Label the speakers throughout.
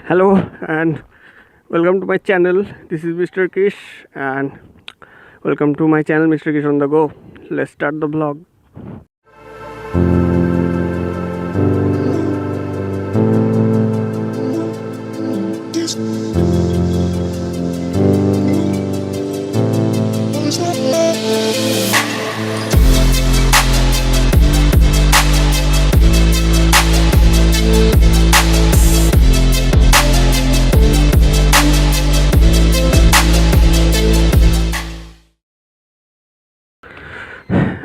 Speaker 1: Hello and welcome to my channel. This is MrKrish and welcome to my channel MrKrish on the go. Let's start the vlog.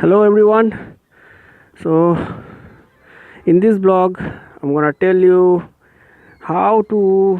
Speaker 1: Hello everyone. So in this vlog I'm gonna tell you how to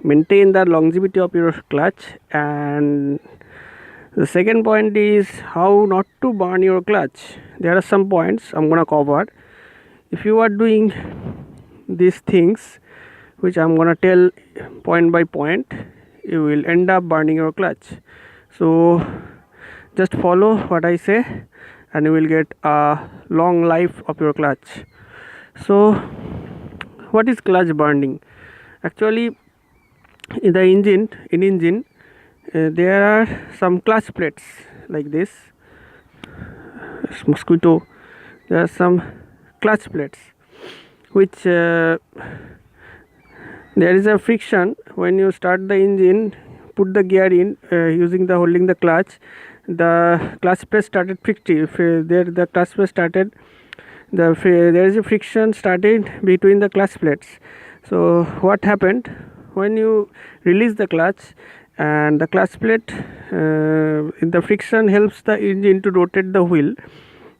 Speaker 1: maintain the longevity of your clutch, and the second point is how not to burn your clutch. There are some points I'm gonna cover. If you are doing these things which I'm gonna tell point by point, you will end up burning your clutch. So just follow what I say and you will get a long life of your clutch. So what is clutch burning? Actually, in the engine there are some clutch plates like this. Mosquito. There are some clutch plates which there is a friction when you start the engine, put the gear in using the holding the clutch. The clutch press started frictive. There the clutch press started. There is a friction started between the clutch plates. So what happened when you release the clutch, and the clutch plate the friction helps the engine to rotate the wheel,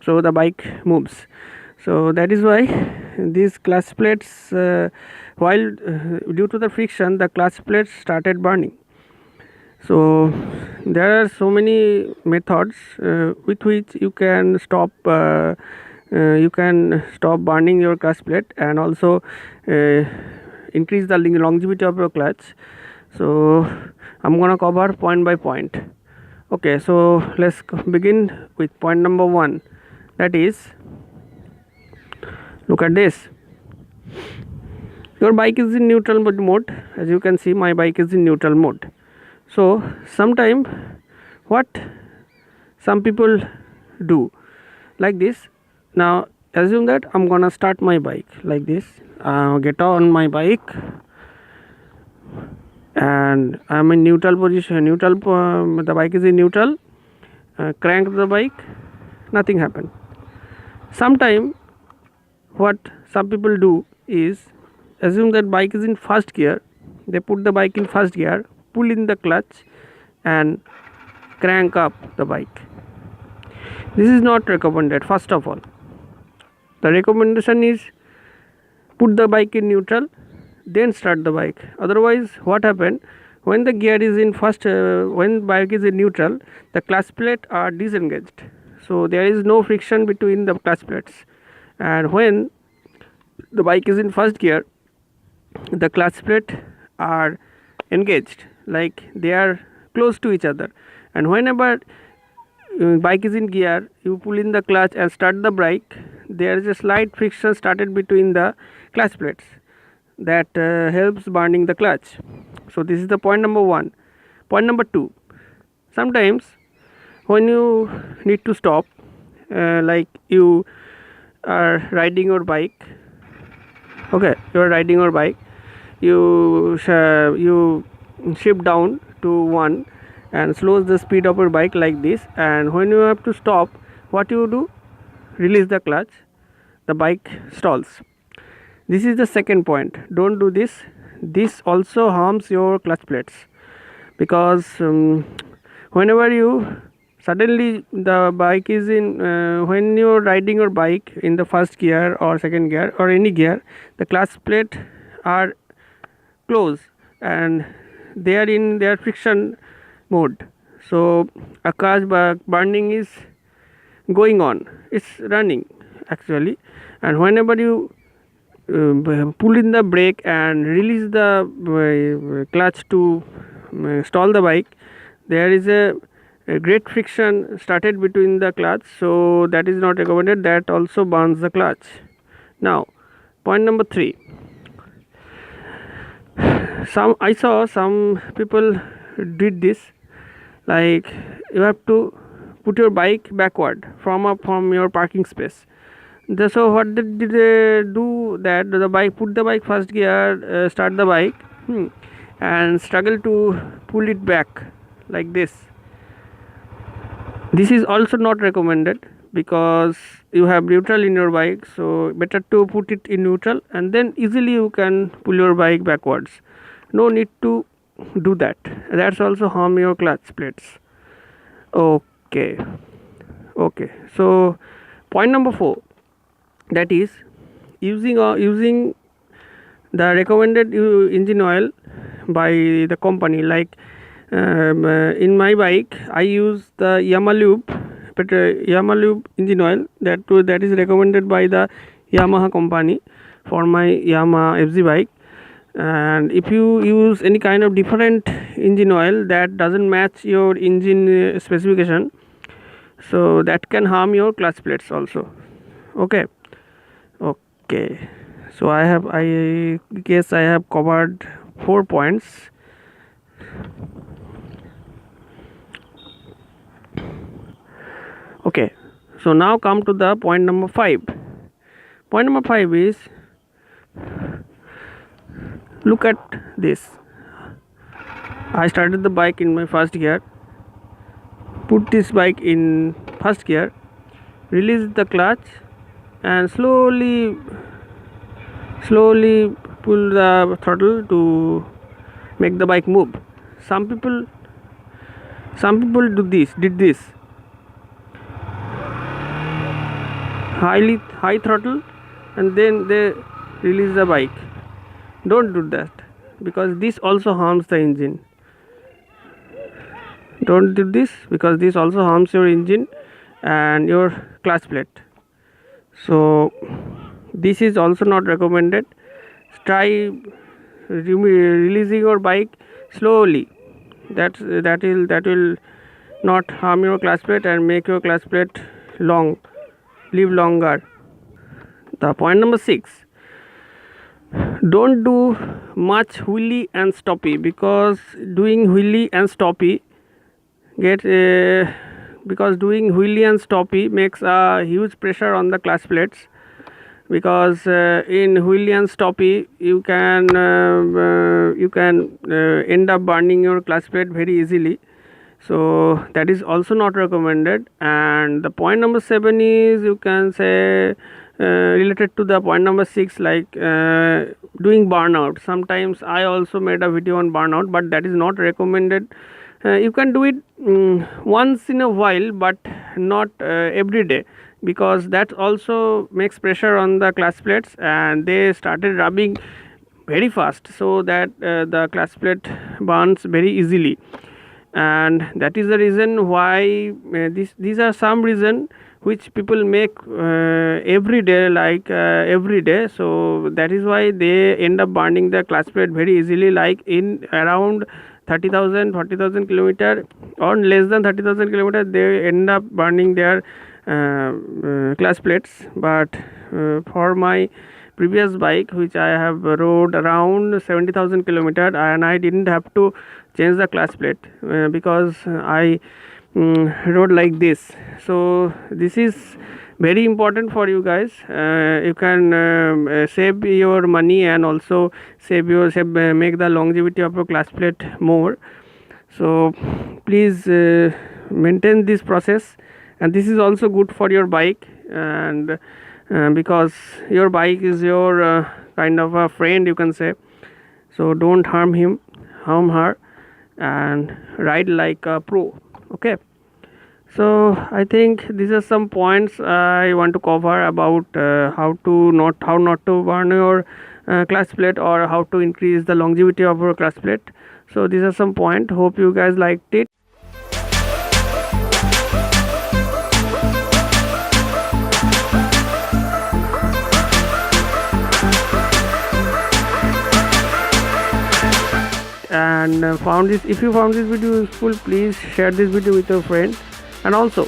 Speaker 1: so the bike moves. So that is why these clutch plates, while due to the friction, the clutch plates started burning. So there are so many methods with which you can stop burning your clutch plate and also increase the longevity of your clutch. So I'm gonna cover point by point. Okay, so let's begin with point number 1. That is, look at this. Your bike is in neutral mode. As you can see, my bike is in neutral mode. So sometime what some people do like this. Now assume that I'm gonna start my bike like this. Get on my bike and I'm in neutral position. The bike is in neutral. Crank the bike. Nothing happened. Sometime what some people do is, assume that bike is in first gear. They put the bike in first gear, pull in the clutch and crank up the bike. This is not recommended. First of all, the recommendation is put the bike in neutral, then start the bike. Otherwise what happened, when the gear is in first when bike is in neutral, the clutch plate are disengaged, so there is no friction between the clutch plates. And when the bike is in first gear, the clutch plate are engaged, like they are close to each other. And whenever bike is in gear, you pull in the clutch and start the bike, there is a slight friction started between the clutch plates that helps burning the clutch. So this is the point number 1. Point number 2, sometimes when you need to stop, like you are riding your bike. Okay, you are riding your bike, you shift down to 1 and slows the speed of your bike like this, and when you have to stop, what you do, release the clutch, the bike stalls. This is the second point. Don't do this. This also harms your clutch plates, because whenever you suddenly the bike is in when you're riding your bike in the first gear or second gear or any gear, the clutch plate are close and they are in their friction mode. So a clutch burning is going on, it's running actually. And whenever you pull in the brake and release the clutch to stall the bike, there is a great friction started between the clutch, so that is not recommended. That also burns the clutch. Now point number 3, I saw some people did this, like you have to put your bike backward from your parking space. So what did they do, that the bike, put the bike first gear, start the bike, and struggle to pull it back like this. This is also not recommended, because you have neutral in your bike, so better to put it in neutral and then easily you can pull your bike backwards. No need to do that. That's also harm your clutch plates. Okay. So point number 4, that is using the recommended engine oil by the company. Like in my bike I use the Yamaha engine oil that is recommended by the Yamaha company for my Yamaha FZ bike. And if you use any kind of different engine oil that doesn't match your engine specification, so that can harm your clutch plates also. Okay. So I guess I have covered 4 points. Okay, so now come to the point number 5. Point number 5 is, look at this. I started the bike in my first gear, put this bike in first gear, release the clutch and slowly pull the throttle to make the bike move. Some people did this high throttle and then they release the bike. Don't do that, because this also harms the engine. Don't do this, because this also harms your engine and your clutch plate. So this is also not recommended. Try releasing your bike slowly. That will not harm your clutch plate and make your clutch plate live longer. The point number 6, don't do much wheelie and stoppie, because doing wheelie and stoppie makes a huge pressure on the clutch plates. Because in wheelie and stoppie you can end up burning your clutch plate very easily. So that is also not recommended. And the point number 7 is, you can say, related to the point number 6, like doing burnout. Sometimes I also made a video on burnout, but that is not recommended. You can do it once in a while, but not every day, because that also makes pressure on the clutch plates and they started rubbing very fast, so that the clutch plate burns very easily. And that is the reason why these are some reason which people make every day, every day. So that is why they end up burning the clutch plate very easily, like in around 30,000 40,000 kilometer or less than 30,000 kilometer, they end up burning their clutch plates. But for my previous bike, which I have rode around 70,000 kilometer, and I didn't have to change the clutch plate because I rode like this. So this is very important for you guys. You can save your money and also make the longevity of your clutch plate more. So please maintain this process, and this is also good for your bike. And because your bike is your kind of a friend, you can say. So don't harm her, and ride like a pro. Okay, so I think these are some points I want to cover about how not to burn your clutch plate, or how to increase the longevity of your clutch plate. So these are some points. Hope you guys liked it. And if you found this video useful, please share this video with your friends, and also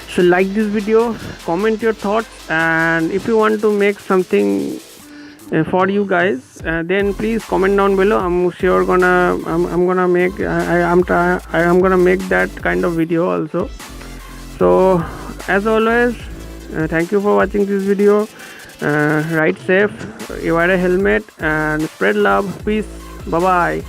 Speaker 1: so like this video, comment your thoughts, and if you want to make something for you guys, then please comment down below. I'm sure I'm gonna make I'm gonna make that kind of video also. So as always, thank you for watching this video. Ride safe, wear a helmet, and spread love. Peace. Bye bye.